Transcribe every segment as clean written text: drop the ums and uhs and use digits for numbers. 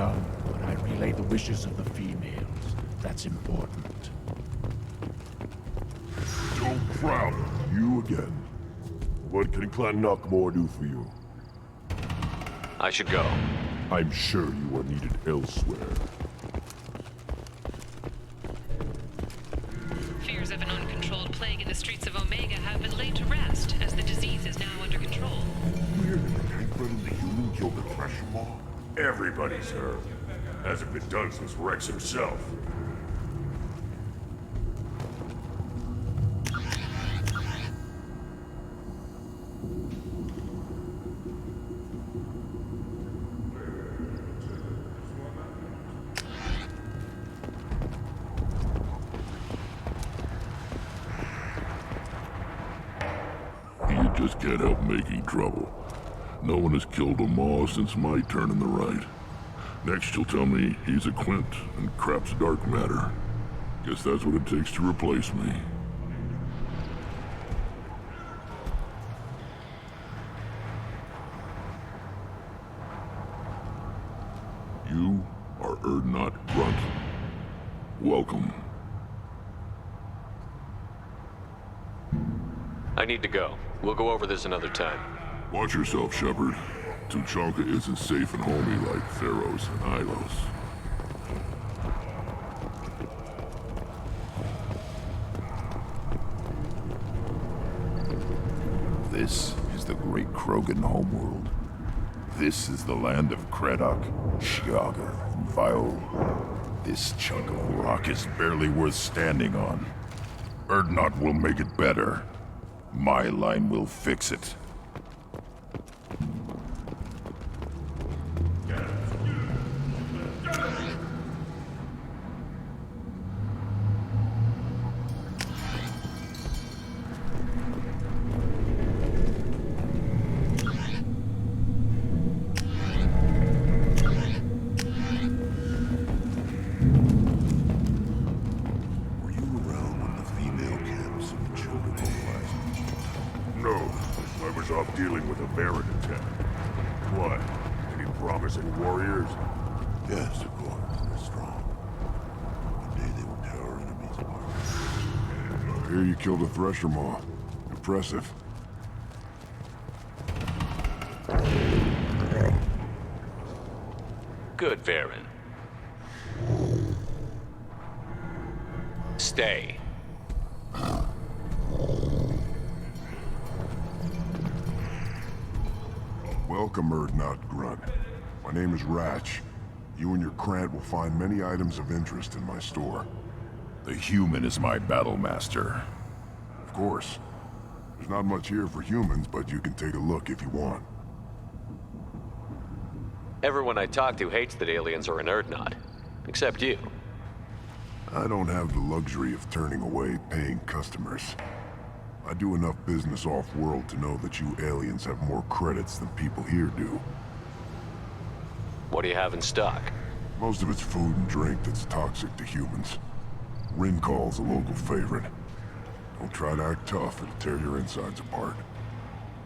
young, but I relay the wishes of the females. That's important. Joe Crowder, you again. What can Clan Knockmore do for you? I should go. I'm sure you are needed elsewhere. Fears of an uncontrolled plague in the streets of Omega have been laid to rest, as the disease is now under control. Weird that the tank bred and the human killed the Thresher Maw? Everybody's heard. Hasn't been done since Rex himself. You just can't help making trouble. No one has killed a Maw since my turn in the right. Next you'll tell me he's a Quint and crap's dark matter. Guess that's what it takes to replace me. You are Erdnot Grunt. Welcome. I need to go. We'll go over this another time. Watch yourself, Shepard. Tuchanka isn't safe and homey like Theros and Ilos. This is the great Krogan homeworld. This is the land of Kredok, Shiagar, and Viol. This chunk of rock is barely worth standing on. Erdnot will make it better. My line will fix it. Dealing with a Baron attack. What? Any promising warriors? Yes, of course. They're strong. One day they will tear our enemies apart. I hear you killed a Thresher Maw. Impressive. Good, Varen. Stay. Welcome, Erdnot Grunt. My name is Ratch. You and your Krant will find many items of interest in my store. The human is my battle master. Of course. There's not much here for humans, but you can take a look if you want. Everyone I talk to hates that aliens are an Erdnot. Except you. I don't have the luxury of turning away paying customers. I do enough business off-world to know that you aliens have more credits than people here do. What do you have in stock? Most of it's food and drink that's toxic to humans. Ringcall's a local favorite. Don't try to act tough, it'll tear your insides apart.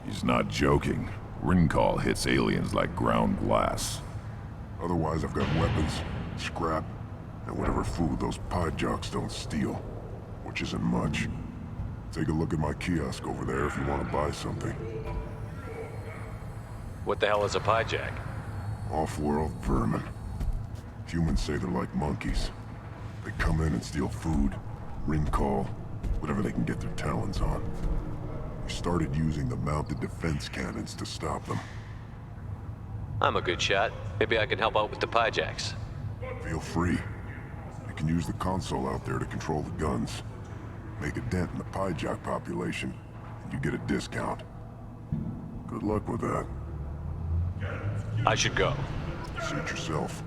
He's not joking. Ringcall hits aliens like ground glass. Otherwise, I've got weapons, scrap, and whatever food those pie jocks don't steal. Which isn't much. Take a look at my kiosk over there if you want to buy something. What the hell is a piejack? Off-world vermin. Humans say they're like monkeys. They come in and steal food, ring call, whatever they can get their talons on. We started using the mounted defense cannons to stop them. I'm a good shot. Maybe I can help out with the piejacks. Feel free. You can use the console out there to control the guns. Make a dent in the piejack population, and you get a discount. Good luck with that. I should go. Suit yourself.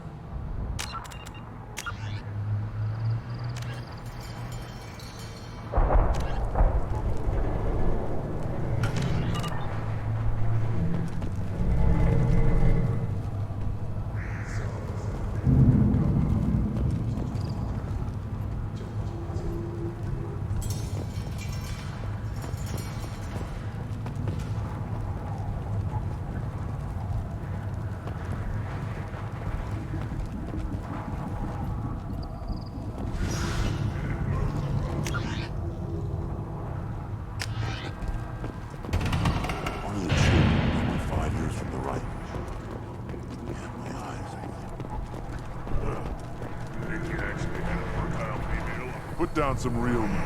down some real meat.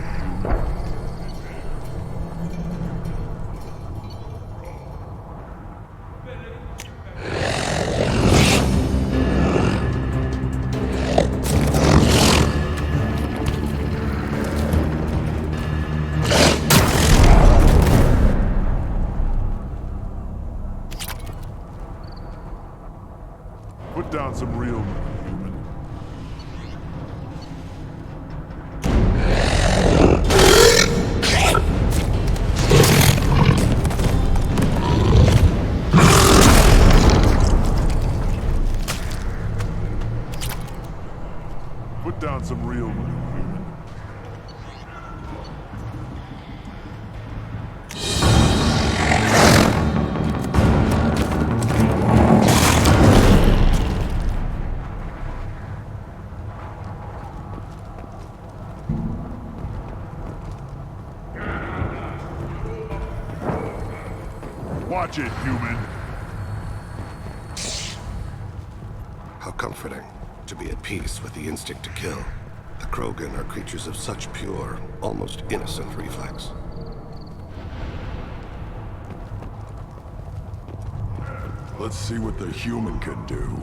Put down some real meat, human. Put down some real meat, human. Watch it, human. How comforting to be at peace with the instinct to kill. The Krogan are creatures of such pure, almost innocent reflex. Let's see what the human can do.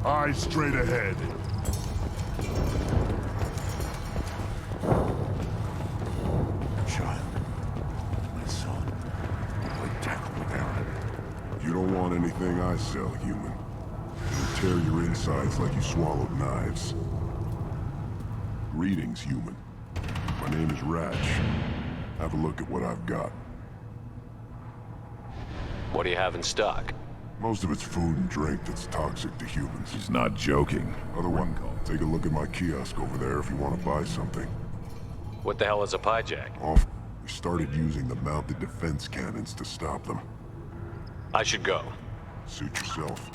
Eyes straight ahead. Child, my son, we tackled Aaron. You don't want anything I sell, human. It'll tear your insides like you swallowed knives. Greetings, human. My name is Ratch. Have a look at what I've got. What do you have in stock? Most of it's food and drink that's toxic to humans. He's not joking. Other one, take a look at my kiosk over there if you want to buy something. What the hell is a pyjack? Off. We started using the mounted defense cannons to stop them. I should go. Suit yourself.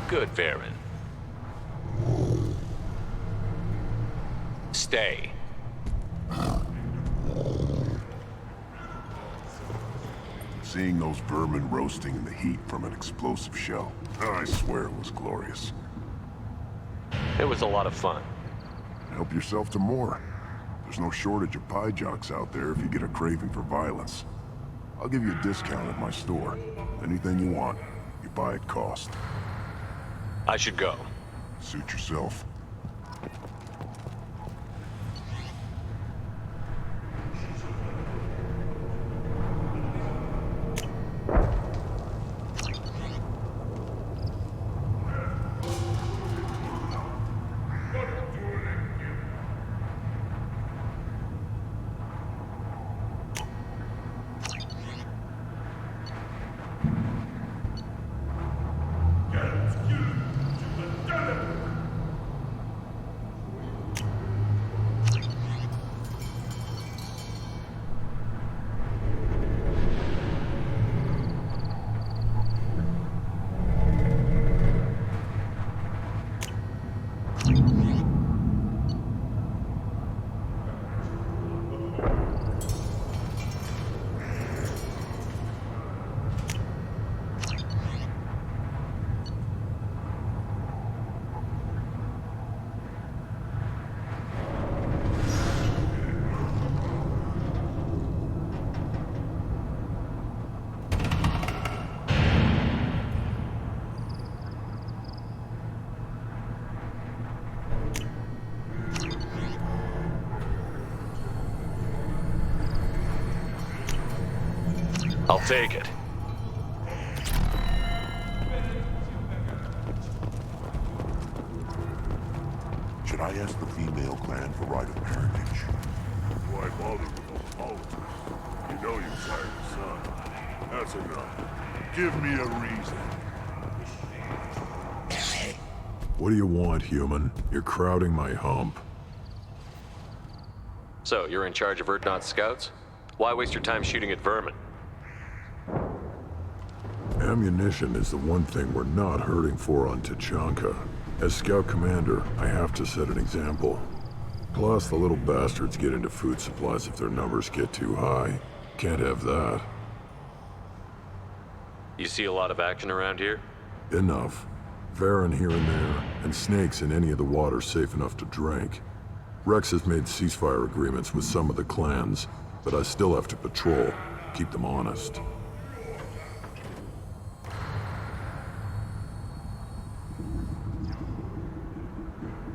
Good, Varen. Stay. Seeing those vermin roasting in the heat from an explosive shell, I swear it was glorious. It was a lot of fun. Help yourself to more. There's no shortage of pie jocks out there if you get a craving for violence. I'll give you a discount at my store. Anything you want, you buy at cost. I should go. Suit yourself. I'll take it. Should I ask the female clan for right of parentage? Why bother with those politics? You know you fired the son. That's enough. Give me a reason. What do you want, human? You're crowding my hump. So, you're in charge of Urdnot's scouts? Why waste your time shooting at vermin? Ammunition is the one thing we're not hurting for on Tachanka. As scout commander, I have to set an example. Plus, the little bastards get into food supplies if their numbers get too high. Can't have that. You see a lot of action around here? Enough. Varen here and there, and snakes in any of the water safe enough to drink. Rex has made ceasefire agreements with some of the clans, but I still have to patrol, keep them honest.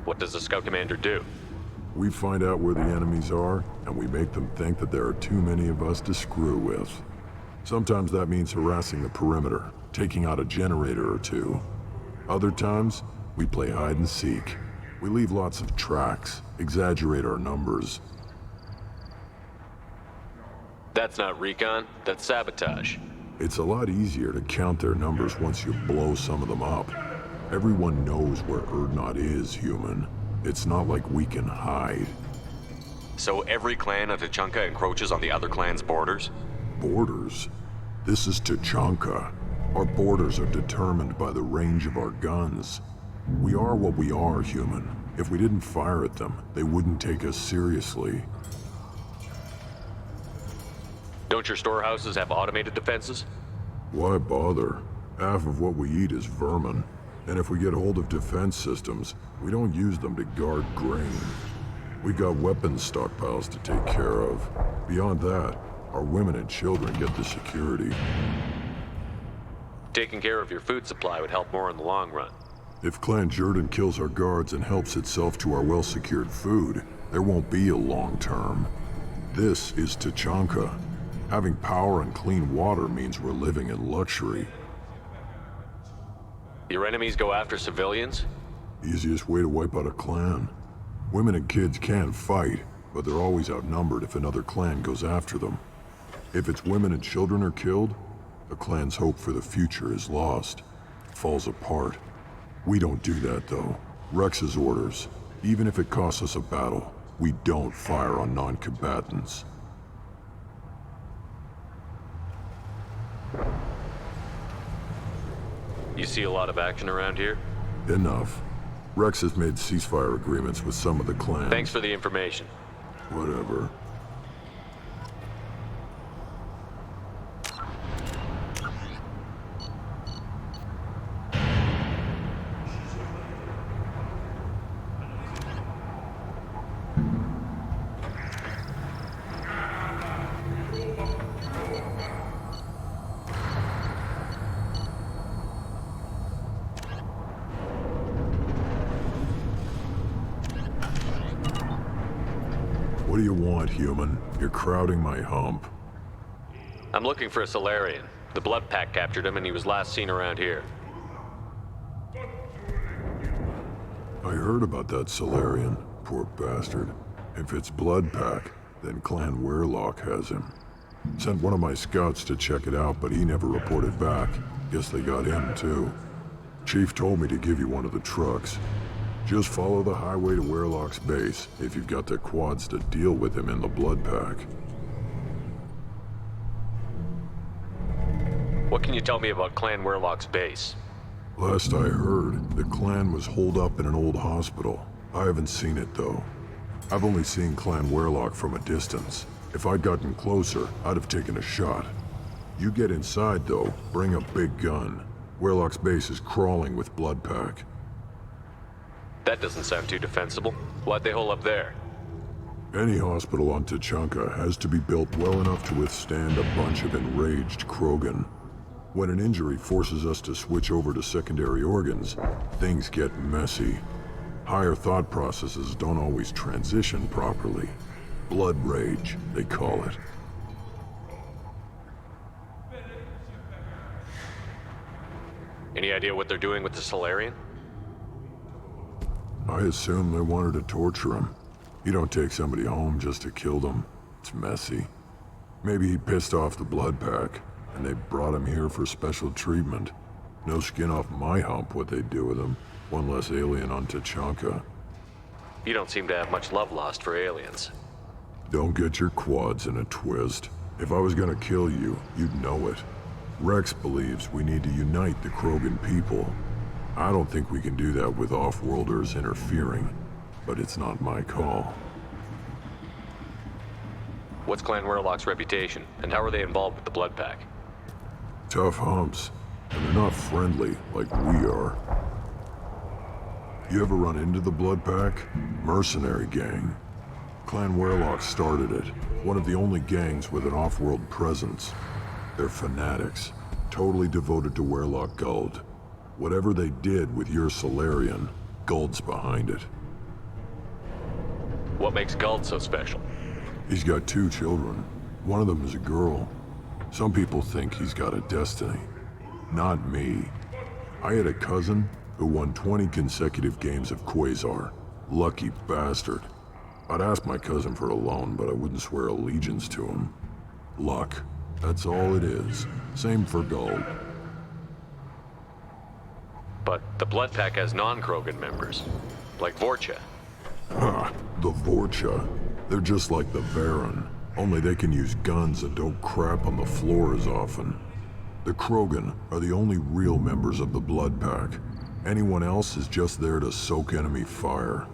What does the scout commander do? We find out where the enemies are, and we make them think that there are too many of us to screw with. Sometimes that means harassing the perimeter, taking out a generator or two. Other times, we play hide and seek. We leave lots of tracks, exaggerate our numbers. That's not recon, that's sabotage. It's a lot easier to count their numbers once you blow some of them up. Everyone knows where Urdnot is, human. It's not like we can hide. So every clan of Tachanka encroaches on the other clan's borders? Borders? This is Tachanka. Our borders are determined by the range of our guns. We are what we are, human. If we didn't fire at them, they wouldn't take us seriously. Don't your storehouses have automated defenses? Why bother? Half of what we eat is vermin. And if we get hold of defense systems, we don't use them to guard grain. We got weapons stockpiles to take care of. Beyond that, our women and children get the security. Taking care of your food supply would help more in the long run. If Clan Jordan kills our guards and helps itself to our well-secured food, There won't be a long term. This is Tachanka. Having power and clean water means we're living in luxury. Your enemies go after civilians? Easiest way to wipe out a clan. Women and kids can fight, but they're always outnumbered if another clan goes after them. If its women and children are killed, the clan's hope for the future is lost. It falls apart. We don't do that, though. Rex's orders. Even if it costs us a battle, we don't fire on non-combatants. You see a lot of action around here? Enough. Rex has made ceasefire agreements with some of the clans. Thanks for the information. Whatever. What do you want, human? You're crowding my hump. I'm looking for a Solarian. The Blood Pack captured him and he was last seen around here. I heard about that Solarian. Poor bastard. If it's Blood Pack, then Clan Weirlock has him. Sent one of my scouts to check it out, but he never reported back. Guess they got him, too. Chief told me to give you one of the trucks. Just follow the highway to Weirlock's base if you've got the quads to deal with him in the Blood Pack. What can you tell me about Clan Weirlock's base? Last I heard, the clan was holed up in an old hospital. I haven't seen it, though. I've only seen Clan Weirlock from a distance. If I'd gotten closer, I'd have taken a shot. You get inside, though, bring a big gun. Weirlock's base is crawling with Blood Pack. That doesn't sound too defensible. Why'd they hole up there? Any hospital on Tachanka has to be built well enough to withstand a bunch of enraged Krogan. When an injury forces us to switch over to secondary organs, things get messy. Higher thought processes don't always transition properly. Blood rage, they call it. Any idea what they're doing with the Solarian? I assume they wanted to torture him. You don't take somebody home just to kill them. It's messy. Maybe he pissed off the Blood Pack, and they brought him here for special treatment. No skin off my hump what they'd do with him. One less alien on Tachanka. You don't seem to have much love lost for aliens. Don't get your quads in a twist. If I was gonna kill you, you'd know it. Rex believes we need to unite the Krogan people. I don't think we can do that with off-worlders interfering, but it's not my call. What's Clan Weirlock's reputation, and how are they involved with the Blood Pack? Tough humps, and they're not friendly like we are. You ever run into the Blood Pack? Mercenary gang. Clan Weirlock started it, one of the only gangs with an off-world presence. They're fanatics, totally devoted to Weirlock Guld. Whatever they did with your Solarian, Guld's behind it. What makes Guld so special? He's got 2 children. One of them is a girl. Some people think he's got a destiny. Not me. I had a cousin who won 20 consecutive games of Quasar. Lucky bastard. I'd ask my cousin for a loan, but I wouldn't swear allegiance to him. Luck. That's all it is. Same for Guld. But the Blood Pack has non-Krogan members, like Vorcha. Ha! The Vorcha. They're just like the Varen, only they can use guns and don't crap on the floor as often. The Krogan are the only real members of the Blood Pack. Anyone else is just there to soak enemy fire.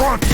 front!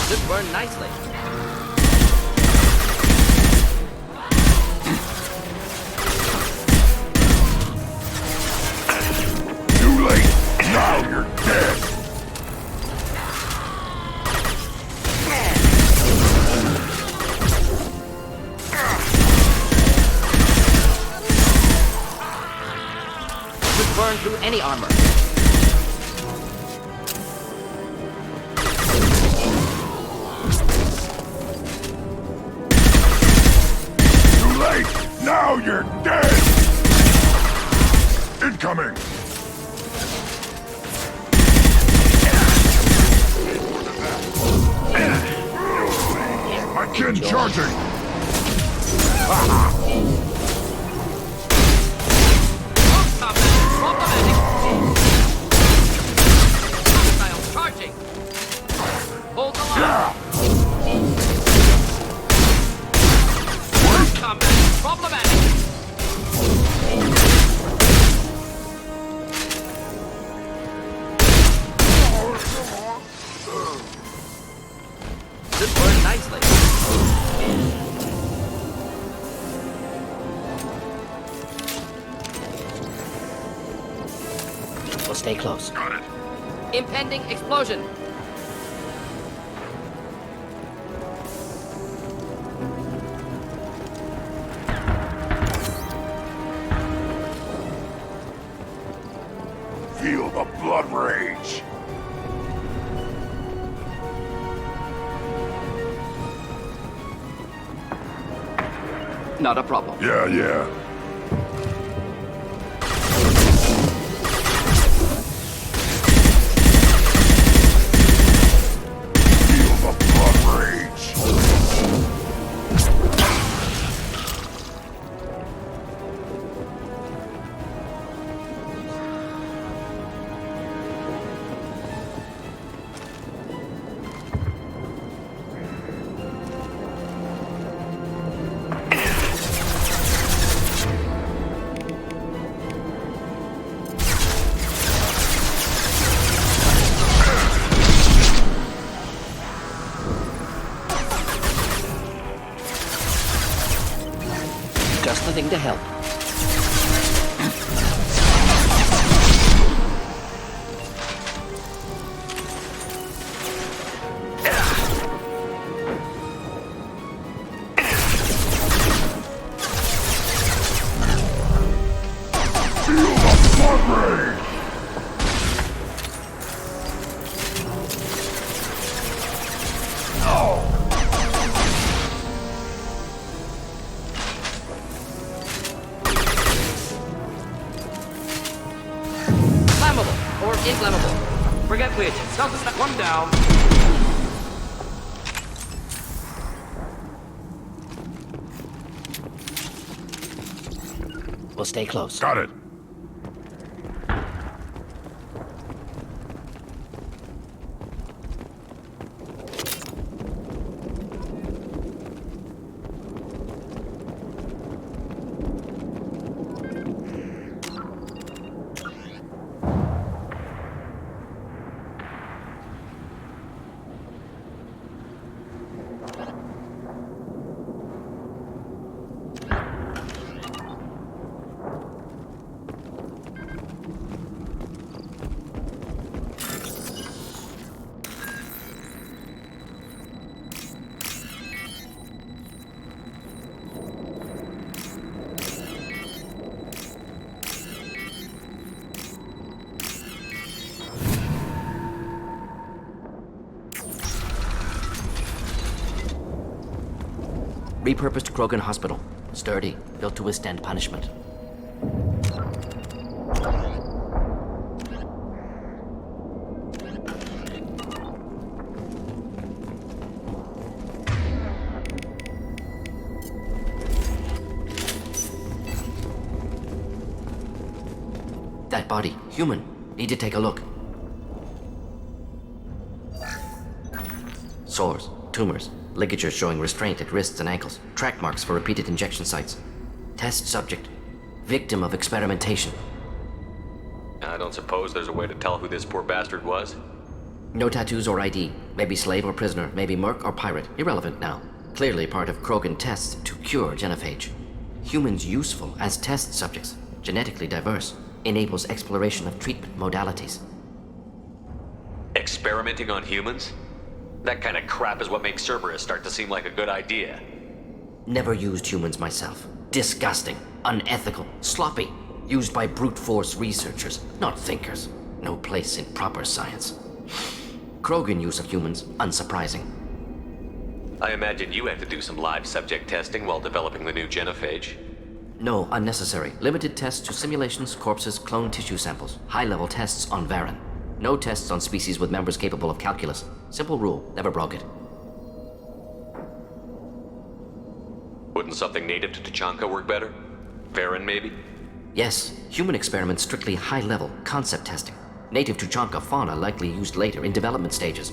This burned nicely. Too late! Now you're dead! This burned through any armor. Now you're dead! Incoming! My kin charging! Charging! Hold the line! Yeah! Combat problematic! This burned nicely. We'll stay close. Got it. Impending explosion! Feel the blood rage! Not a problem. Yeah. Feel the blood rage! Just the thing to help. Feel the blood rage! Flammable or inflammable. Forget which. Stop the one down. We'll stay close. Got it. Repurposed Krogan Hospital. Sturdy, built to withstand punishment. That body, human. Need to take a look. Sores, tumors, ligatures showing restraint at wrists and ankles, track marks for repeated injection sites. Test subject, victim of experimentation. I don't suppose there's a way to tell who this poor bastard was? No tattoos or ID. Maybe slave or prisoner, maybe merc or pirate. Irrelevant now. Clearly part of Krogan tests to cure genophage. Humans useful as test subjects, genetically diverse, enables exploration of treatment modalities. Experimenting on humans? That kind of crap is what makes Cerberus start to seem like a good idea. Never used humans myself. Disgusting, unethical, sloppy. Used by brute force researchers, not thinkers. No place in proper science. Krogan use of humans, unsurprising. I imagine you had to do some live subject testing while developing the new genophage. No, unnecessary. Limited tests to simulations, corpses, cloned tissue samples. High-level tests on Varen. No tests on species with members capable of calculus. Simple rule, never broke it. Wouldn't something native to Tuchanka work better? Varen, maybe? Yes, human experiments strictly high-level, concept testing. Native Tuchanka fauna likely used later in development stages.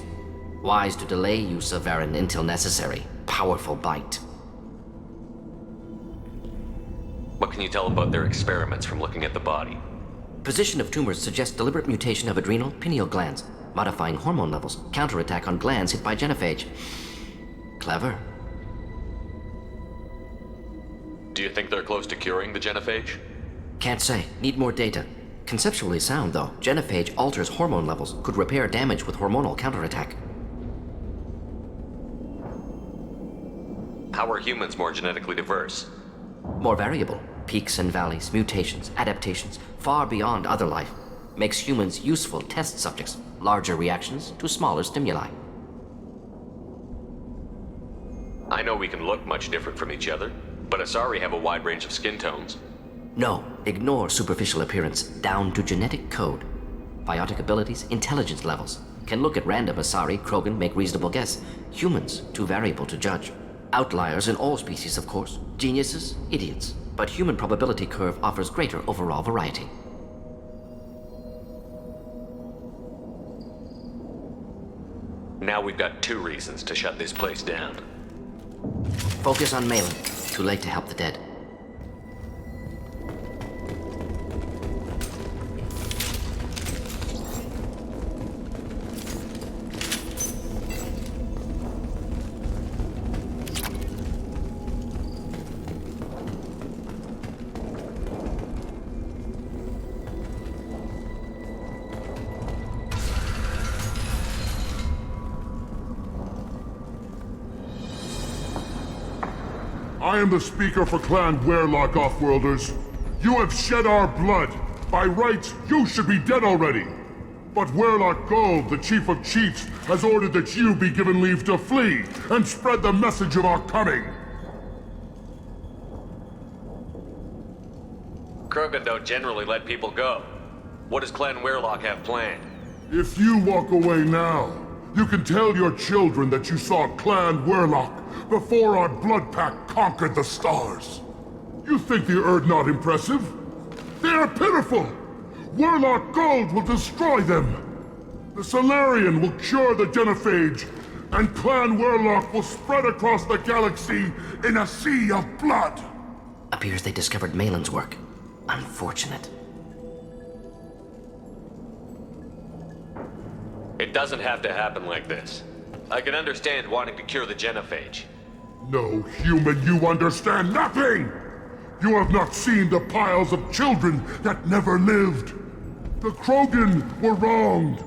Wise to delay use of Varen until necessary. Powerful bite. What can you tell about their experiments from looking at the body? Position of tumors suggests deliberate mutation of adrenal, pineal glands, modifying hormone levels, counterattack on glands hit by genophage. Clever. Do you think they're close to curing the genophage? Can't say. Need more data. Conceptually sound, though. Genophage alters hormone levels, could repair damage with hormonal counterattack. How are humans more genetically diverse? More variable. Peaks and valleys, mutations, adaptations, far beyond other life. Makes humans useful test subjects. Larger reactions to smaller stimuli. I know we can look much different from each other, but Asari have a wide range of skin tones. No, ignore superficial appearance, down to genetic code. Biotic abilities, intelligence levels. Can look at random Asari, Krogan, make reasonable guess. Humans, too variable to judge. Outliers in all species, of course. Geniuses, idiots. But human probability curve offers greater overall variety. Now we've got 2 reasons to shut this place down. Focus on Malin. Too late to help the dead. I am the speaker for Clan Werlock, Offworlders. You have shed our blood. By rights, you should be dead already. But Werlock Gold, the Chief of Chiefs, has ordered that you be given leave to flee and spread the message of our coming. Krogan don't generally let people go. What does Clan Werlock have planned? If you walk away now, you can tell your children that you saw Clan Werlock before our blood pact conquered the stars. You think the Erd not impressive? They are pitiful! Warlock Gold will destroy them! The Solarian will cure the Genophage, and Clan Warlock will spread across the galaxy in a sea of blood! Appears they discovered Malin's work. Unfortunate. It doesn't have to happen like this. I can understand wanting to cure the Genophage. No, human, you understand nothing! You have not seen the piles of children that never lived. The Krogan were wronged.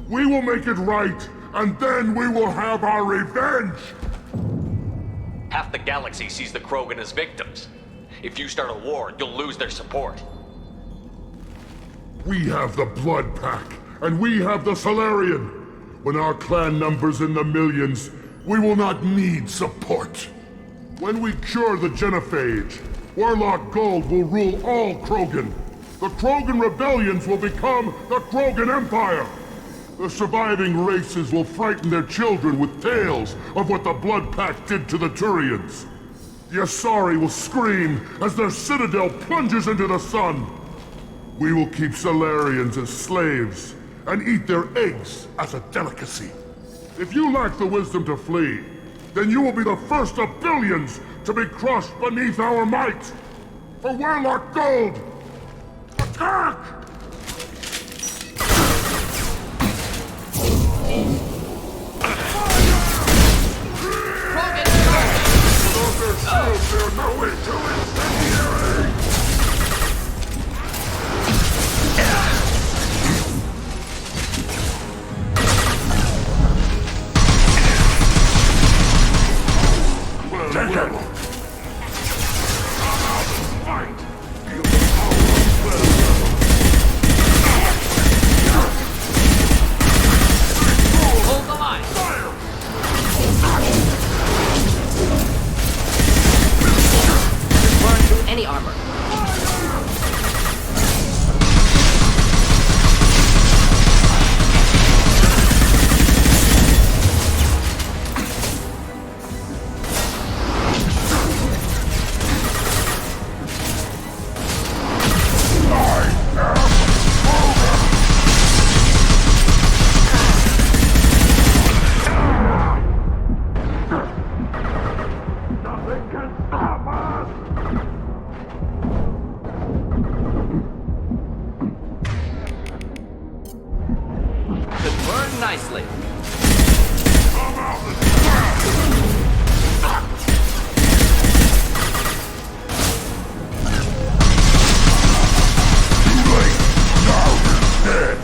We will make it right, and then we will have our revenge! Half the galaxy sees the Krogan as victims. If you start a war, you'll lose their support. We have the Blood Pack, and we have the Solarian. When our clan numbers in the millions, we will not need support. When we cure the Genophage, Warlock Gold will rule all Krogan. The Krogan rebellions will become the Krogan Empire. The surviving races will frighten their children with tales of what the Blood Pack did to the Turians. The Asari will scream as their citadel plunges into the sun. We will keep Solarians as slaves and eat their eggs as a delicacy. If you lack the wisdom to flee, then you will be the first of billions to be crushed beneath our might. For Warlock Gold, attack! There's no way to incendiary! Take it! Fight! Feel the power of Hold the line! fire! Burn through any armor. Nothing can stop us! Could burn nicely. Come out and smash! Too late! Now he's dead!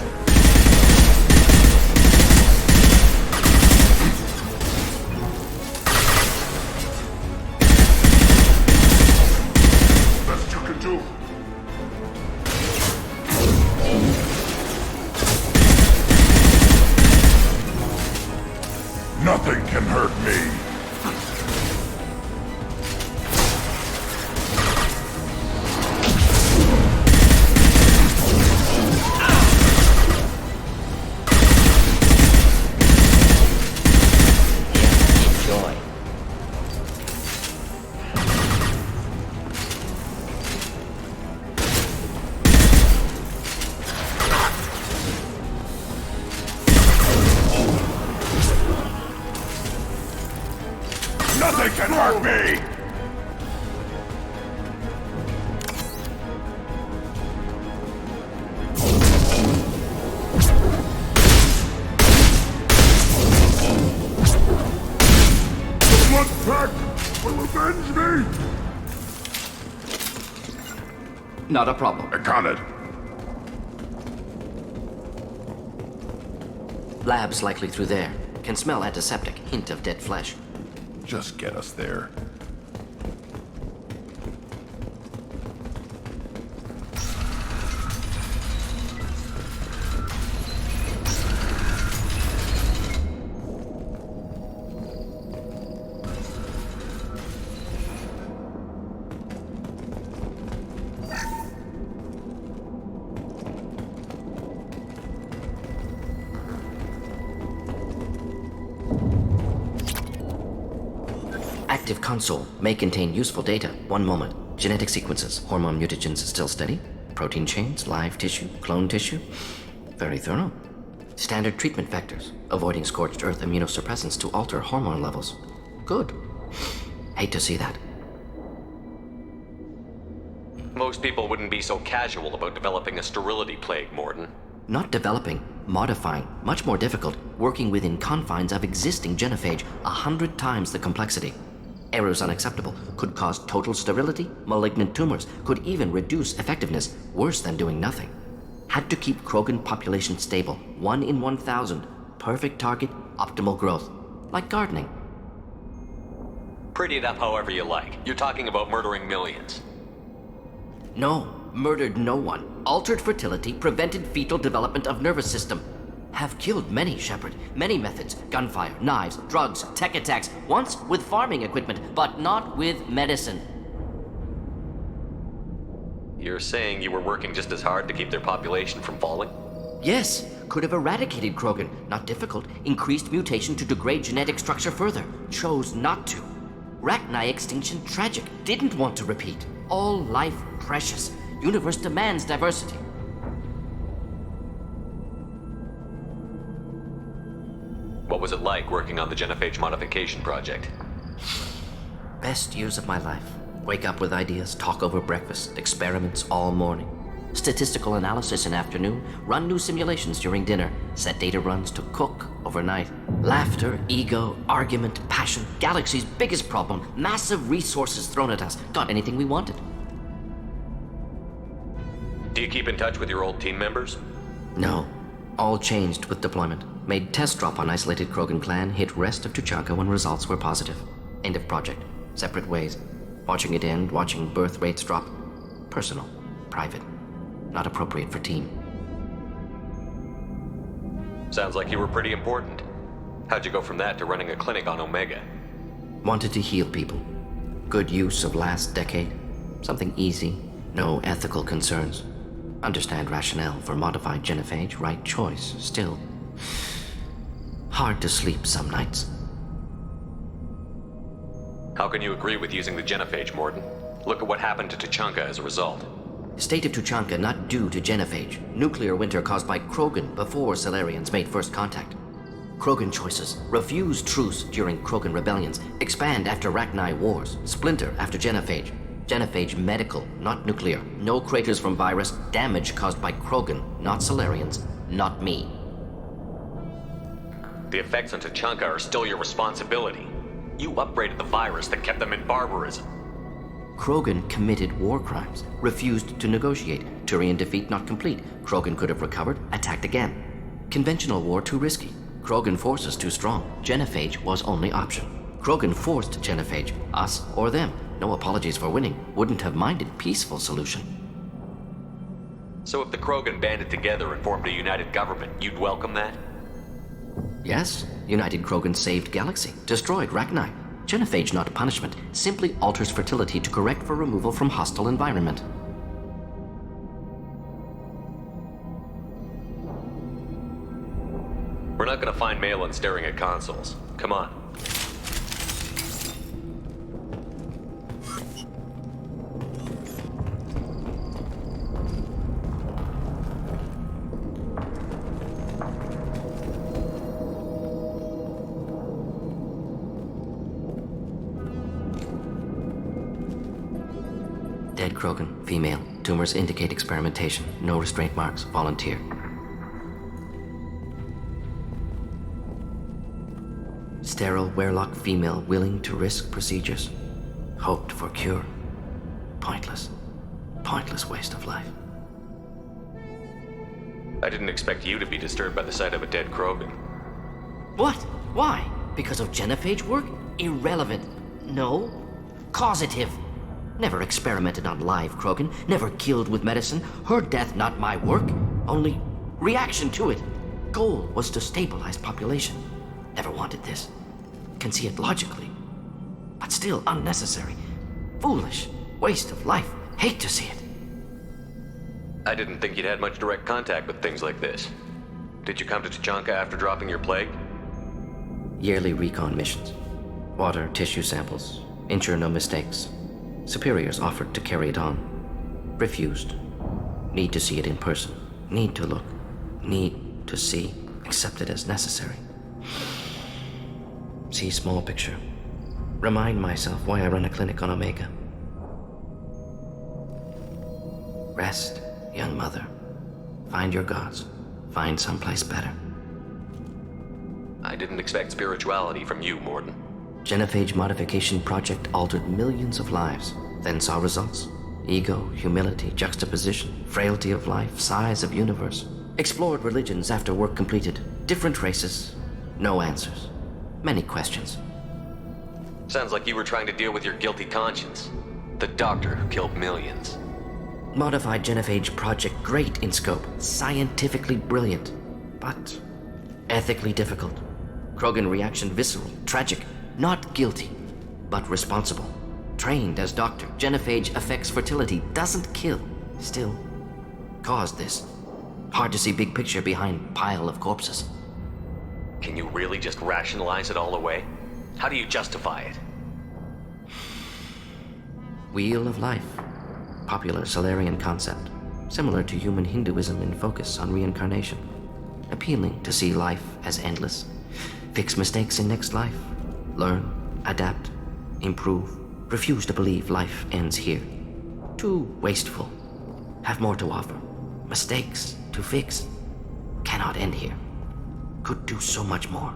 Best you can do. Nothing can hurt me. Enjoy. Nothing can hurt me. The Blood Pack will avenge me! Not a problem. Accounted. Lab's likely through there. Can smell antiseptic. Hint of dead flesh. Just get us there. Active console may contain useful data. One moment. Genetic sequences, hormone mutagens still steady. Protein chains, live tissue, clone tissue. Very thorough. Standard treatment vectors, avoiding scorched earth immunosuppressants to alter hormone levels. Good. Hate to see that. Most people wouldn't be so casual about developing a sterility plague, Mordin. Not developing, modifying, much more difficult, working within confines of existing genophage, 100 times the complexity. Errors unacceptable, could cause total sterility, malignant tumors, could even reduce effectiveness, worse than doing nothing. Had to keep Krogan population stable, 1 in 1,000, perfect target, optimal growth, like gardening. Pretty it up however you like. You're talking about murdering millions. No, murdered no one. Altered fertility, prevented fetal development of nervous system. Have killed many, Shepard. Many methods. Gunfire, knives, drugs, tech attacks. Once with farming equipment, but not with medicine. You're saying you were working just as hard to keep their population from falling? Yes, could have eradicated Krogan. Not difficult. Increased mutation to degrade genetic structure further. Chose not to. Rachni extinction tragic. Didn't want to repeat. All life precious. Universe demands diversity. What was it like working on the genophage modification project? Best years of my life. Wake up with ideas, talk over breakfast, experiments all morning. Statistical analysis in afternoon, run new simulations during dinner, set data runs to cook overnight. Laughter, ego, argument, passion, Galaxy's biggest problem, massive resources thrown at us. Got anything we wanted. Do you keep in touch with your old team members? No. All changed with deployment. Made test drop on isolated Krogan clan, hit rest of Tuchanka when results were positive. End of project. Separate ways. Watching it end, watching birth rates drop. Personal. Private. Not appropriate for team. Sounds like you were pretty important. How'd you go from that to running a clinic on Omega? Wanted to heal people. Good use of last decade. Something easy. No ethical concerns. Understand rationale for modified genophage, right choice, still. Hard to sleep some nights. How can you agree with using the genophage, Mordin? Look at what happened to Tuchanka as a result. State of Tuchanka not due to genophage. Nuclear winter caused by Krogan before Salarians made first contact. Krogan choices. Refuse truce during Krogan rebellions. Expand after Rachni wars. Splinter after genophage. Genophage medical, not nuclear. No craters from virus. Damage caused by Krogan, not Salarians. Not me. The effects on Tuchanka are still your responsibility. You upgraded the virus that kept them in barbarism. Krogan committed war crimes, refused to negotiate. Turian defeat not complete. Krogan could have recovered, attacked again. Conventional war too risky. Krogan forces too strong. Genophage was only option. Krogan forced genophage, us or them. No apologies for winning. Wouldn't have minded peaceful solution. So if the Krogan banded together and formed a united government, you'd welcome that? Yes, United Krogan saved Galaxy, destroyed Rachni. Genophage not punishment, simply alters fertility to correct for removal from hostile environment. We're not gonna find Malin staring at consoles. Come on. Dead Krogan, female. Tumors indicate experimentation. No restraint marks. Volunteer. Sterile Werelock female willing to risk procedures. Hoped for cure. Pointless. Pointless waste of life. I didn't expect you to be disturbed by the sight of a dead Krogan. What? Why? Because of genophage work? Irrelevant. No. Causative. Never experimented on live Krogan, never killed with medicine. Her death not my work, only reaction to it. Goal was to stabilize population. Never wanted this. Can see it logically. But still unnecessary. Foolish. Waste of life. Hate to see it. I didn't think you'd had much direct contact with things like this. Did you come to Tuchanka after dropping your plague? Yearly recon missions. Water, tissue samples. Ensure no mistakes. Superiors offered to carry it on. Refused. Need to see it in person. Need to look. Need to see. Accepted as necessary. See small picture. Remind myself why I run a clinic on Omega. Rest, young mother. Find your gods. Find someplace better. I didn't expect spirituality from you, Mordin. Genophage modification project altered millions of lives, then saw results. Ego, humility, juxtaposition, frailty of life, size of universe. Explored religions after work completed. Different races. No answers. Many questions. Sounds like you were trying to deal with your guilty conscience. The doctor who killed millions. Modified genophage project great in scope. Scientifically brilliant. But ethically difficult. Krogan reaction visceral, tragic. Not guilty, but responsible. Trained as doctor, genophage affects fertility, doesn't kill. Still, caused this. Hard to see big picture behind pile of corpses. Can you really just rationalize it all away? How do you justify it? Wheel of life. Popular Solarian concept. Similar to human Hinduism in focus on reincarnation. Appealing to see life as endless. Fix mistakes in next life. Learn, adapt, improve. Refuse to believe life ends here. Too wasteful. Have more to offer. Mistakes to fix. Cannot end here. Could do so much more.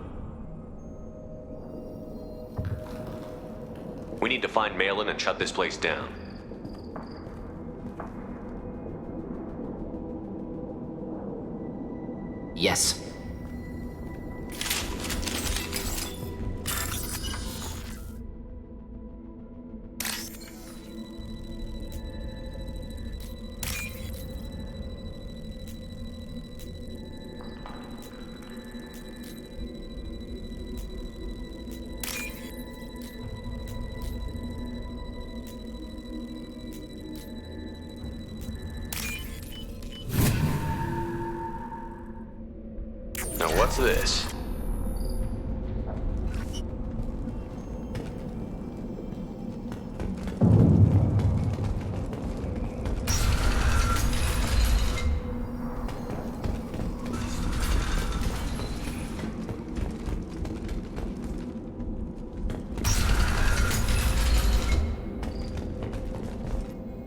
We need to find Malin and shut this place down. Yes. Now what's this?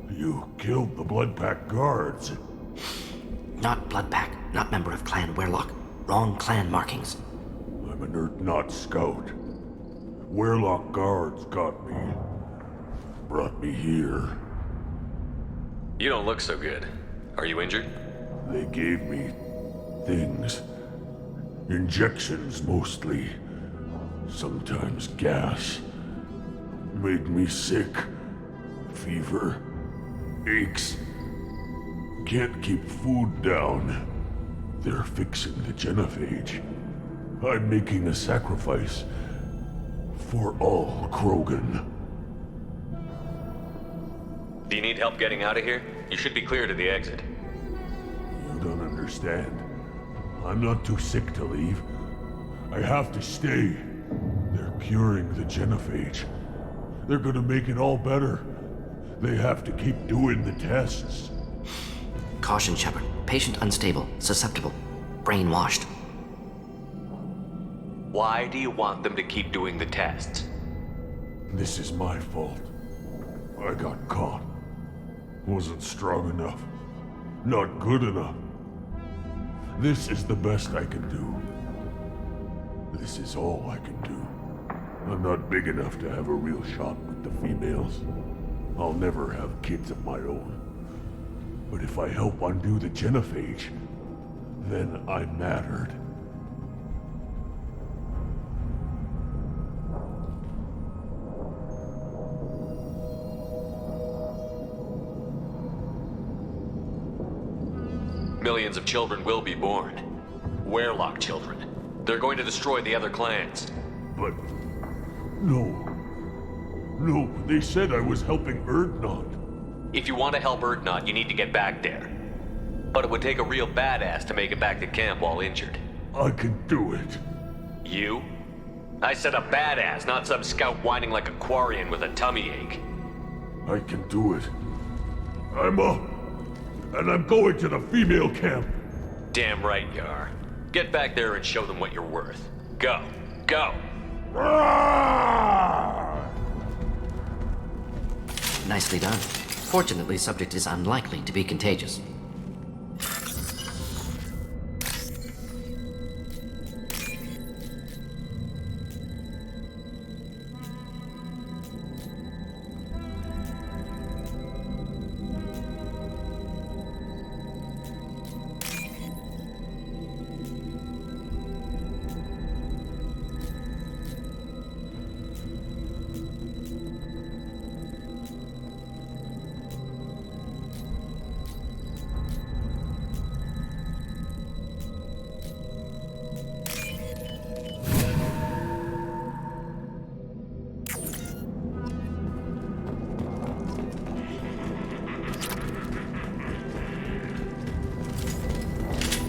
You killed the Blood Pack guards. Not Bloodpack, not member of Clan Werlock. Wrong clan markings. I'm an Earth-Knot scout. Werlock guards got me. Brought me here. You don't look so good. Are you injured? They gave me things. Injections, mostly. Sometimes gas. Made me sick. Fever. Aches. Can't keep food down. They're fixing the genophage. I'm making a sacrifice. For all Krogan. Do you need help getting out of here? You should be clear to the exit. You don't understand. I'm not too sick to leave. I have to stay. They're curing the genophage. They're gonna make it all better. They have to keep doing the tests. Caution, Shepard. Patient unstable, susceptible, brainwashed. Why do you want them to keep doing the tests? This is my fault. I got caught. Wasn't strong enough. Not good enough. This is the best I can do. This is all I can do. I'm not big enough to have a real shot with the females. I'll never have kids of my own. But if I help undo the genophage, then I mattered. Millions of children will be born. Werlock children. They're going to destroy the other clans. But... no. No, they said I was helping Earth-Knot. If you want to help Earth-Knot, you need to get back there. But it would take a real badass to make it back to camp while injured. I can do it. You? I said a badass, not some scout whining like a Quarian with a tummy ache. I can do it. I'm up. And I'm going to the female camp. Damn right you are. Get back there and show them what you're worth. Go. Go. Nicely done. Fortunately, subject is unlikely to be contagious.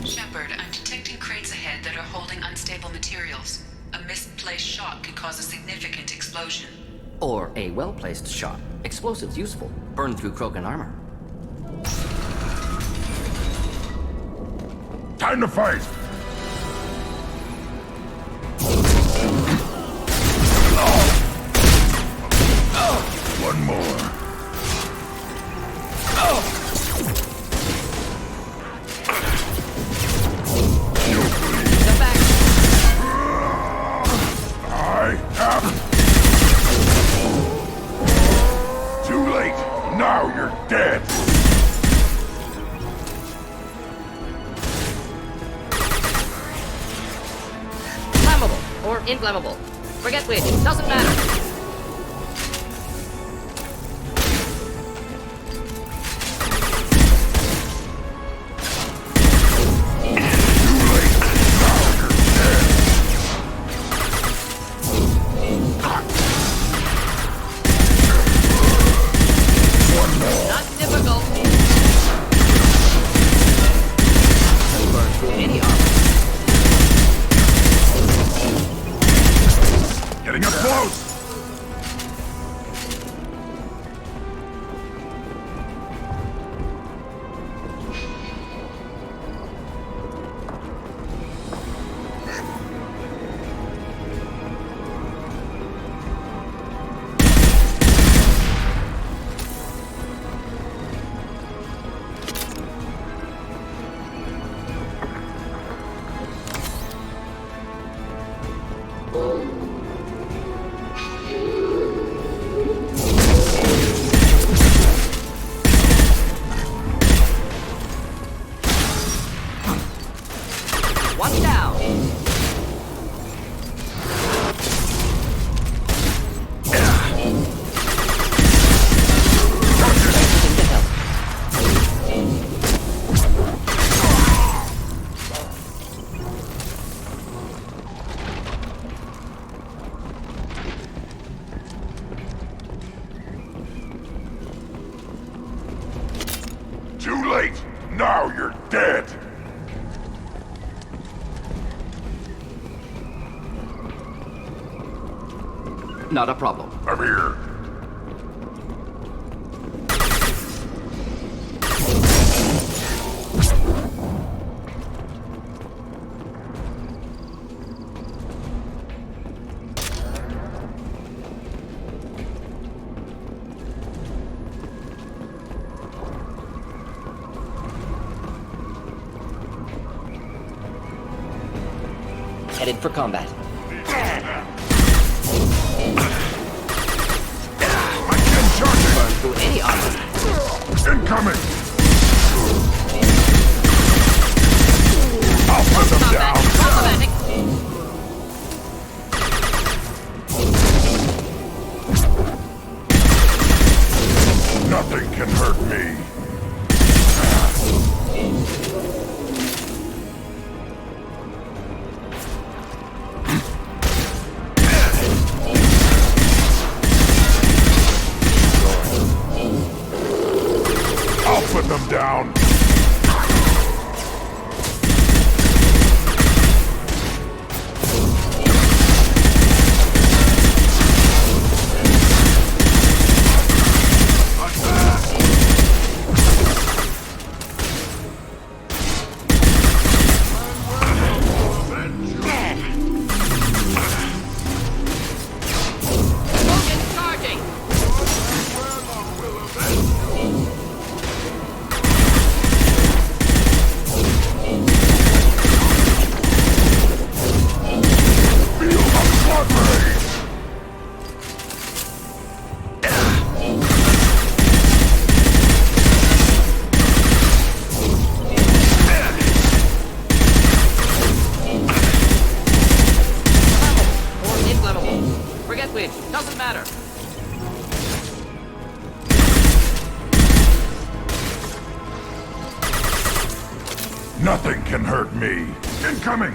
Shepard, I'm detecting crates ahead that are holding unstable materials. A misplaced shot could cause a significant explosion. Or a well-placed shot. Explosives useful. Burn through Krogan armor. Time to fight! One more. I am... Too late. Now you're dead. Flammable or inflammable. Forget which. Doesn't matter. Not difficult. Burn through any armor. Getting up close! One down. Too late. Now you're dead. Not a problem. I'm here. Headed for combat. Burn through any armor. Incoming! I'll put them down! Automatic. Nothing can hurt me! I'll put Nothing can hurt me. Incoming!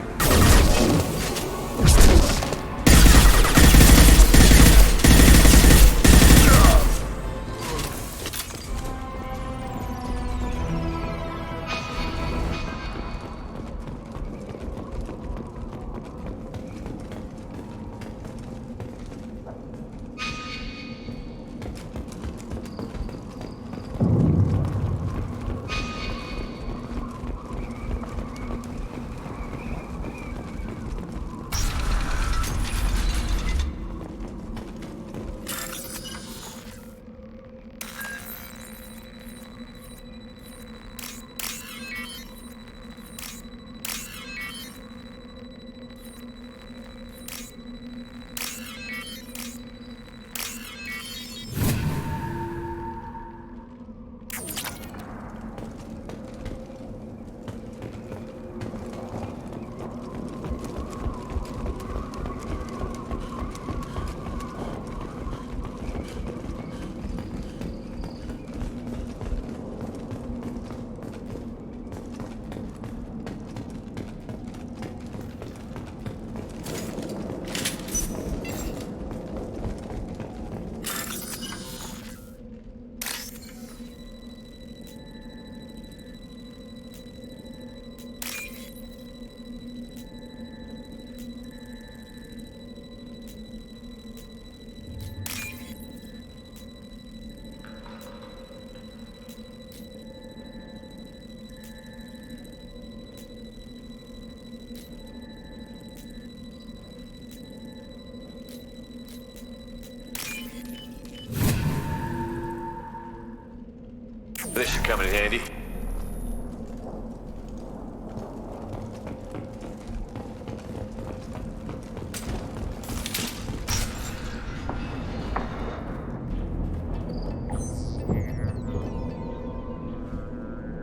This should come in handy.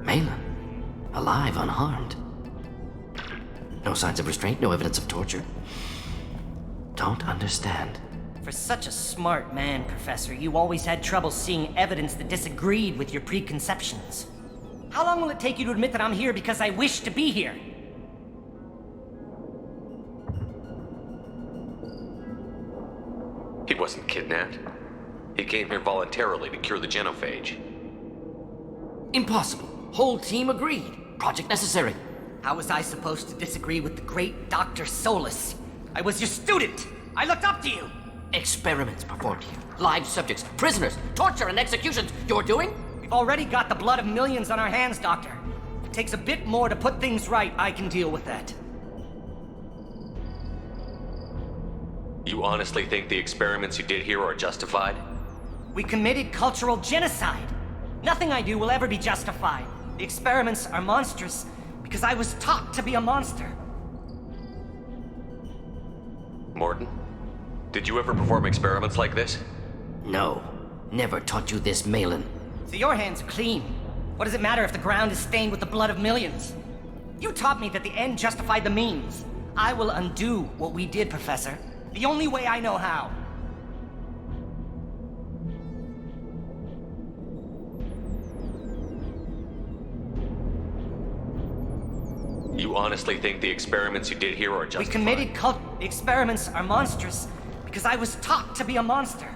Malin, alive, unharmed. No signs of restraint, no evidence of torture. Don't understand. For such a smart man, Professor, you always had trouble seeing evidence that disagreed with your preconceptions. How long will it take you to admit that I'm here because I wish to be here? He wasn't kidnapped. He came here voluntarily to cure the genophage. Impossible. Whole team agreed. Project necessary. How was I supposed to disagree with the great Dr. Solus? I was your student! I looked up to you! Experiments performed here. Live subjects, prisoners, torture and executions. You're doing? We've already got the blood of millions on our hands, Doctor. If it takes a bit more to put things right, I can deal with that. You honestly think the experiments you did here are justified? We committed cultural genocide. Nothing I do will ever be justified. The experiments are monstrous because I was taught to be a monster. Mordin, did you ever perform experiments like this? No. Never taught you this, Malin. So your hands are clean. What does it matter if the ground is stained with the blood of millions? You taught me that the end justified the means. I will undo what we did, Professor. The only way I know how. You honestly think the experiments you did here are justified? We committed The experiments are monstrous because I was taught to be a monster.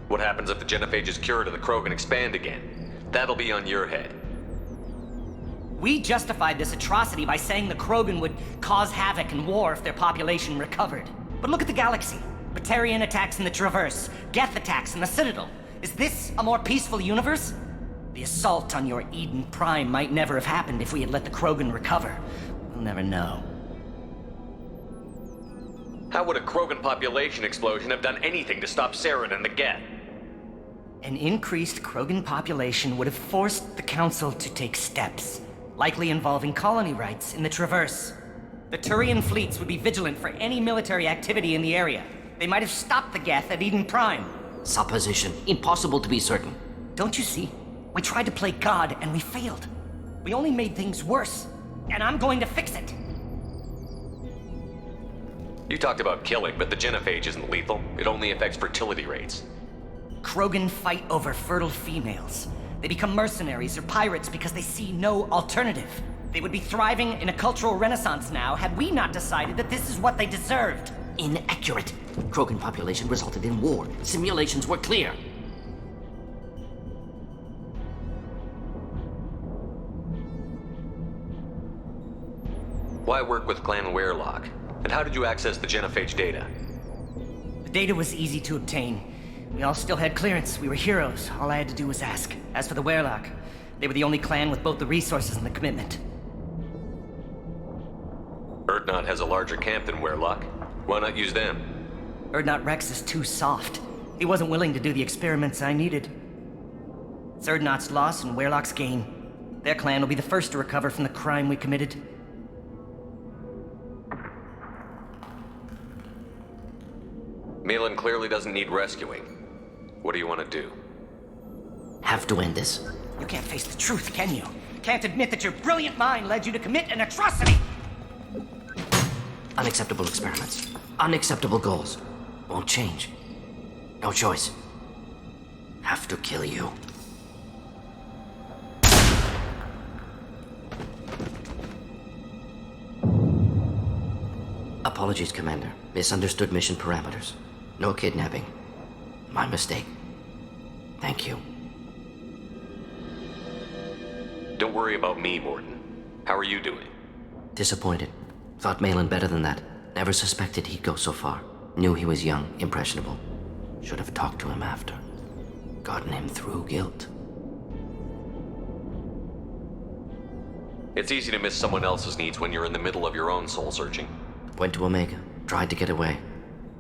What happens if the genophage is cured and the Krogan expand again? That'll be on your head. We justified this atrocity by saying the Krogan would cause havoc and war if their population recovered. But look at the galaxy. Batarian attacks in the Traverse, Geth attacks in the Citadel. Is this a more peaceful universe? The assault on your Eden Prime might never have happened if we had let the Krogan recover. We'll never know. How would a Krogan population explosion have done anything to stop Saren and the Geth? An increased Krogan population would have forced the Council to take steps, likely involving colony rights in the Traverse. The Turian fleets would be vigilant for any military activity in the area. They might have stopped the Geth at Eden Prime. Supposition. Impossible to be certain. Don't you see? We tried to play God and we failed. We only made things worse. And I'm going to fix it. You talked about killing, but the genophage isn't lethal. It only affects fertility rates. Krogan fight over fertile females. They become mercenaries or pirates because they see no alternative. They would be thriving in a cultural renaissance now had we not decided that this is what they deserved. Inaccurate. Krogan population resulted in war. Simulations were clear. Why work with Clan Werelock? And how did you access the genophage data? The data was easy to obtain. We all still had clearance. We were heroes. All I had to do was ask. As for the Werelock, they were the only clan with both the resources and the commitment. Erdnot has a larger camp than Werelock. Why not use them? Erdnot Rex is too soft. He wasn't willing to do the experiments I needed. It's Erdnot's loss and Werelock's gain. Their clan will be the first to recover from the crime we committed. Malin clearly doesn't need rescuing. What do you want to do? Have to end this. You can't face the truth, can you? Can't admit that your brilliant mind led you to commit an atrocity! Unacceptable experiments. Unacceptable goals. Won't change. No choice. Have to kill you. Apologies, Commander. Misunderstood mission parameters. No kidnapping. My mistake. Thank you. Don't worry about me, Mordin. How are you doing? Disappointed. Thought Malin better than that. Never suspected he'd go so far. Knew he was young, impressionable. Should have talked to him after. Gotten him through guilt. It's easy to miss someone else's needs when you're in the middle of your own soul searching. Went to Omega. Tried to get away.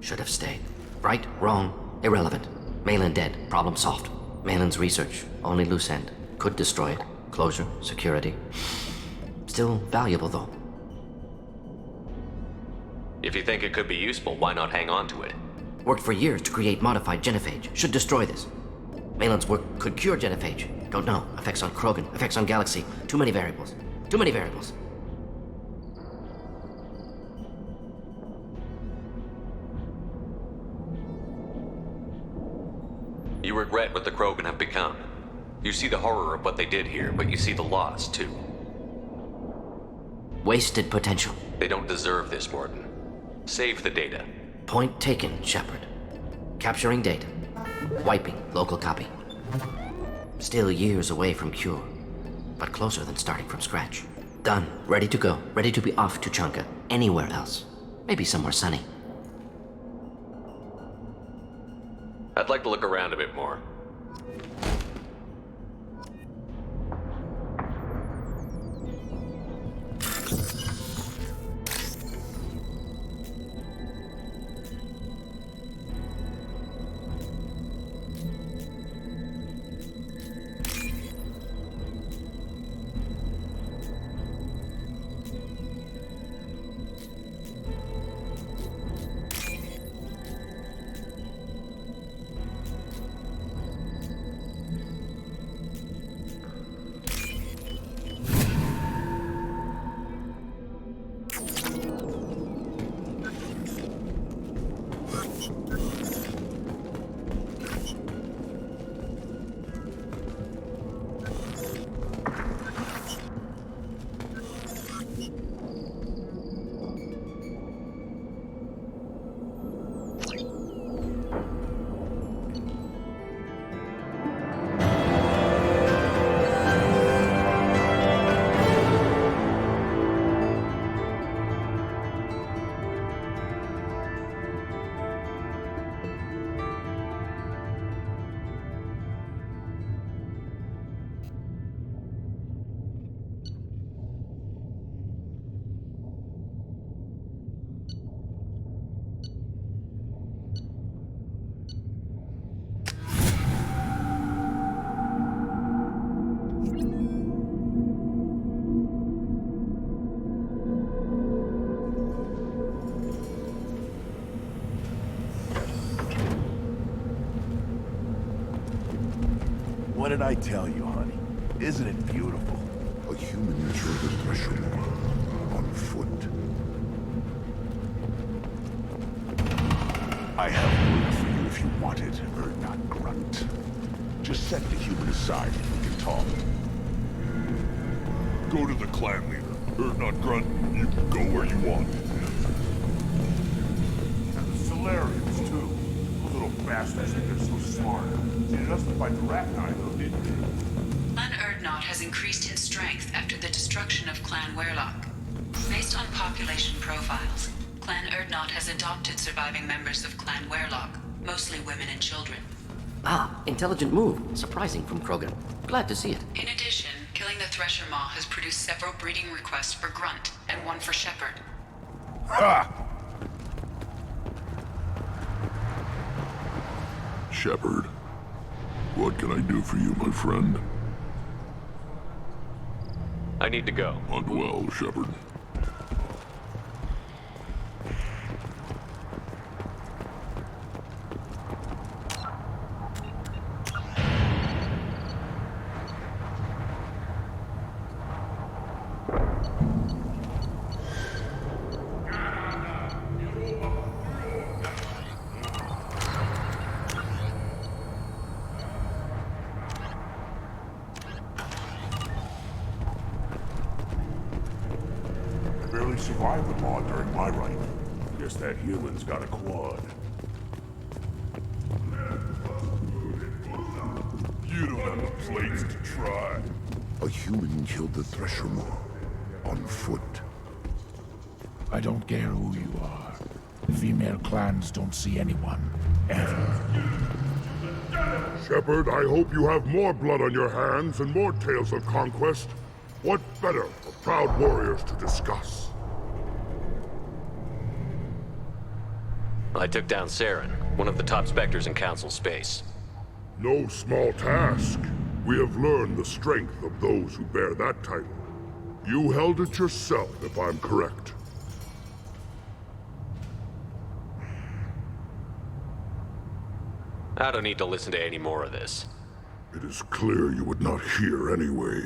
Should have stayed. Right, wrong, irrelevant. Malin dead. Problem solved. Malin's research. Only loose end. Could destroy it. Closure, security. Still valuable, though. If you think it could be useful, why not hang on to it? Worked for years to create modified genophage. Should destroy this. Malin's work could cure genophage. Don't know. Effects on Krogan, effects on Galaxy. Too many variables. Too many variables. You regret what the Krogan have become. You see the horror of what they did here, but you see the loss, too. Wasted potential. They don't deserve this, Mordin. Save the data. Point taken, Shepard. Capturing data. Wiping local copy. Still years away from cure, but closer than starting from scratch. Done. Ready to go. Ready to be off to Chunka. Anywhere else. Maybe somewhere sunny. I'd like to look around a bit more. What did I tell you, honey? Isn't it beautiful? A human impression on foot. I have work for you if you want it, Erdnot Grunt. Just set the human aside and we can talk. go to the clan leader. Not Grunt, you can go where you want. And the Solarians, too. Those little bastards think they're so smart. They justified the Rachni, though, didn't they? Clan Erdnot has increased in strength after the destruction of Clan Werlock. Based on population profiles, Clan Erdnot has adopted surviving members of Clan Werlock, mostly women and children. Ah, intelligent move. Surprising from Krogan. Glad to see it. In addition, killing the Thresher Maw has produced several breeding requests for Grunt, and one for Shepard. Ha! Shepard, what can I do for you, my friend? I need to go. Hunt well, Shepard. Barely survived the Maw during my reign. Guess that human's got a quad. You don't have the plates to try. A human killed the Thresher Maw on foot. I don't care who you are. The female clans don't see anyone, ever. Shepard, I hope you have more blood on your hands and more tales of conquest. What better for proud warriors to discuss? I took down Saren, one of the top specters in Council space. No small task. We have learned the strength of those who bear that title. You held it yourself, if I'm correct. I don't need to listen to any more of this. It is clear you would not hear anyway.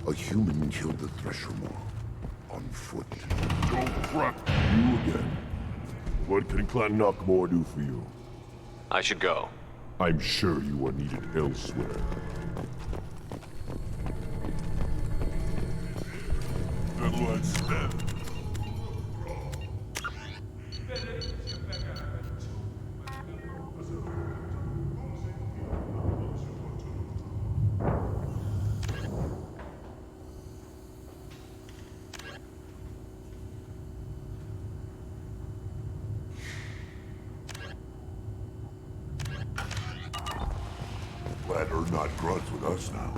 A human killed the Thresher Maw on foot. Don't front. You again. What can Clan Knockmore do for you? I should go. I'm sure you are needed elsewhere. Then let's spend. Glad Erdnot Grunt's with us now.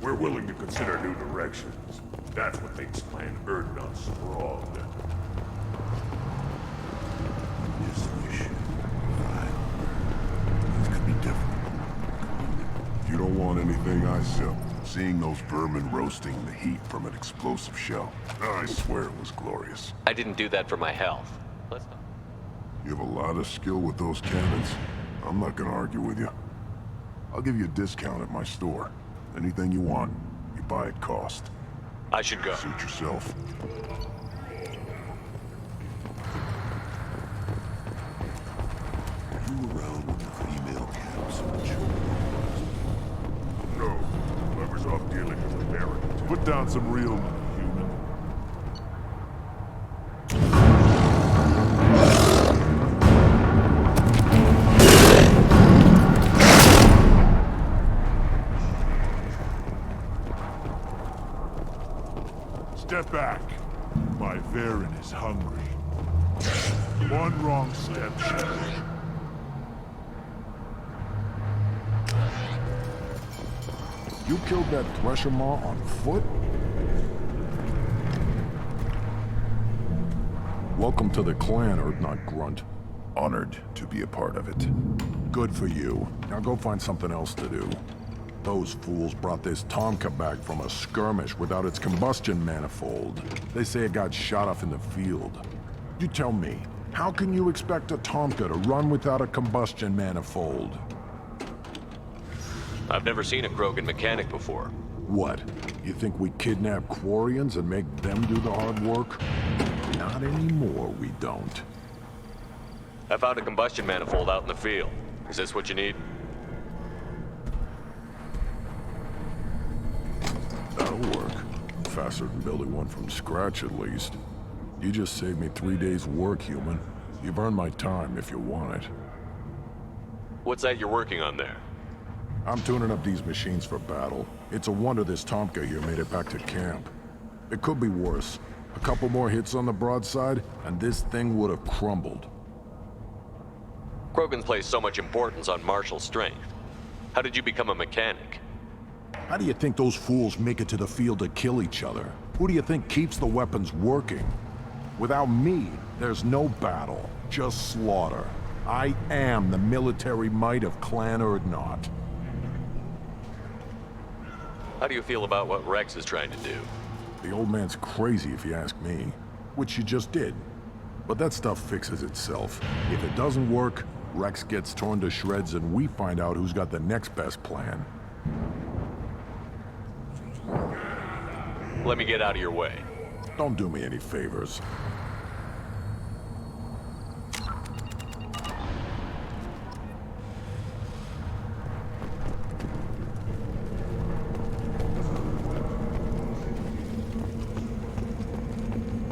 We're willing to consider new directions. That's what makes Clan Erdnot strong. This mission, things could be different. You don't want anything I sell. Seeing those vermin roasting the heat from an explosive shell, I swear it was glorious. I didn't do that for my health. Let's not. You have a lot of skill with those cannons. I'm not gonna argue with you. I'll give you a discount at my store. Anything you want, you buy at cost. I should go. Suit yourself. You around when the female camps and the children? No. Whoever's off dealing with the Americans. Put down some real money, human. Step back. My Varen is hungry. One wrong step, Shepard. You killed that Thresher Maw on foot? Welcome to the clan, Erdnot Grunt. Honored to be a part of it. Good for you. Now go find something else to do. Those fools brought this Tomka back from a skirmish without its combustion manifold. They say it got shot off in the field. You tell me, how can you expect a Tomka to run without a combustion manifold? I've never seen a Krogan mechanic before. What? You think we kidnap Quarians and make them do the hard work? Not anymore, we don't. I found a combustion manifold out in the field. Is this what you need? faster than building one from scratch, at least. You just saved me 3 days' work, human. You've earned my time if you want it. What's that you're working on there? I'm tuning up these machines for battle. It's a wonder this Tomka here made it back to camp. It could be worse. A couple more hits on the broadside, and this thing would have crumbled. Krogan's placed so much importance on martial strength. How did you become a mechanic? How do you think those fools make it to the field to kill each other? Who do you think keeps the weapons working? Without me, there's no battle, just slaughter. I am the military might of Clan Urdnot. How do you feel about what Rex is trying to do? The old man's crazy if you ask me, which you just did. But that stuff fixes itself. If it doesn't work, Rex gets torn to shreds and we find out who's got the next best plan. Let me get out of your way. Don't do me any favors.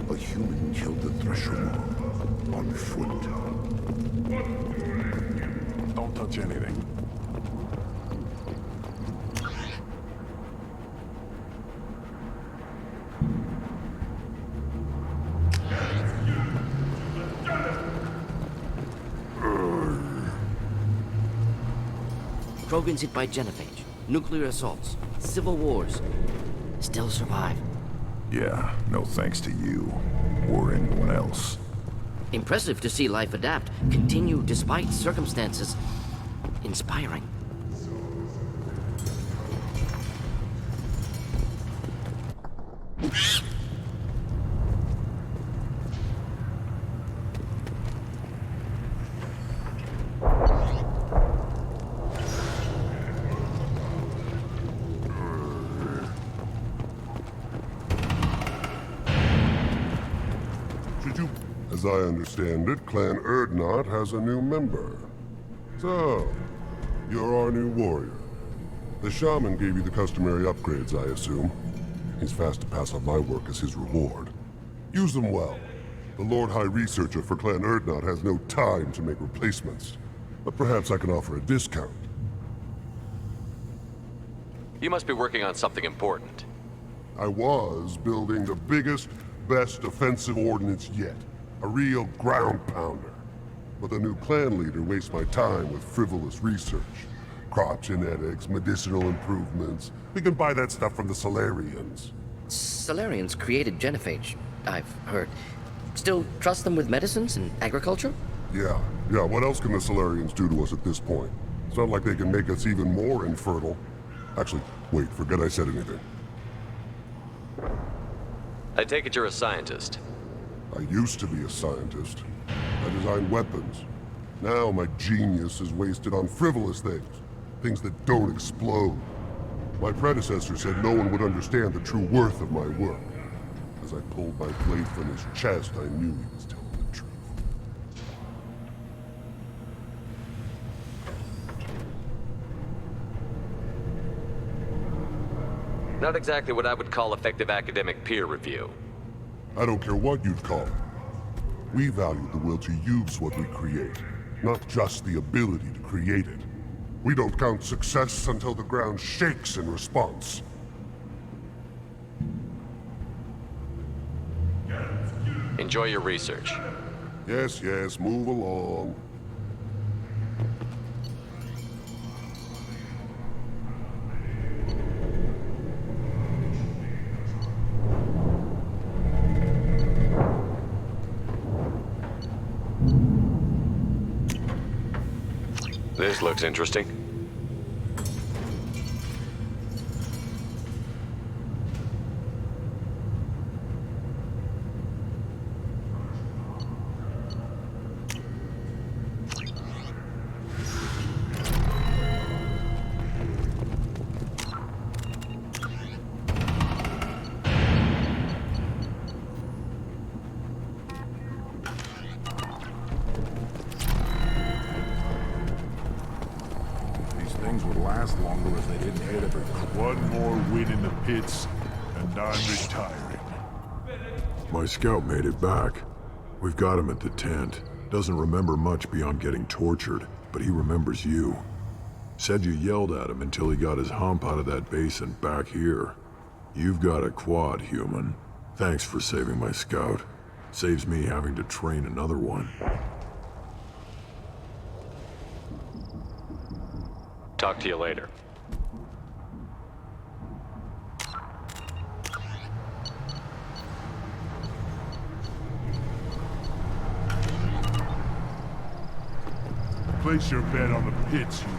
A human killed the Thresher on foot. Don't touch anything. Krogan's hit by genophage, nuclear assaults, civil wars. Still survive. Yeah, no thanks to you. Or anyone else. Impressive to see life adapt, continue despite circumstances. Inspiring. As I understand it, Clan Urdnot has a new member. So, you're our new warrior. The shaman gave you the customary upgrades, I assume. He's fast to pass on my work as his reward. Use them well. The Lord High Researcher for Clan Urdnot has no time to make replacements. But perhaps I can offer a discount. You must be working on something important. I was building the biggest, best offensive ordnance yet. A real ground pounder. But the new clan leader wastes my time with frivolous research. Crop genetics, medicinal improvements. We can buy that stuff from the Solarians. Solarians created genophage, I've heard. Still trust them with medicines and agriculture? Yeah. What else can the Solarians do to us at this point? It's not like they can make us even more infertile. Actually, wait, forget I said anything. I take it you're a scientist. I used to be a scientist. I designed weapons. Now my genius is wasted on frivolous things. Things that don't explode. My predecessor said no one would understand the true worth of my work. As I pulled my blade from his chest, I knew he was telling the truth. Not exactly what I would call effective academic peer review. I don't care what you'd call it. We value the will to use what we create, not just the ability to create it. We don't count success until the ground shakes in response. Enjoy your research. Yes, move along. This looks interesting. Things would last longer if they didn't hit every... One more win in the pits, and I'm retiring. My scout made it back. We've got him at the tent. Doesn't remember much beyond getting tortured, but he remembers you. Said you yelled at him until he got his hump out of that basin back here. You've got a quad, human. Thanks for saving my scout. Saves me having to train another one. Talk to you later. Place your bet on the pits, you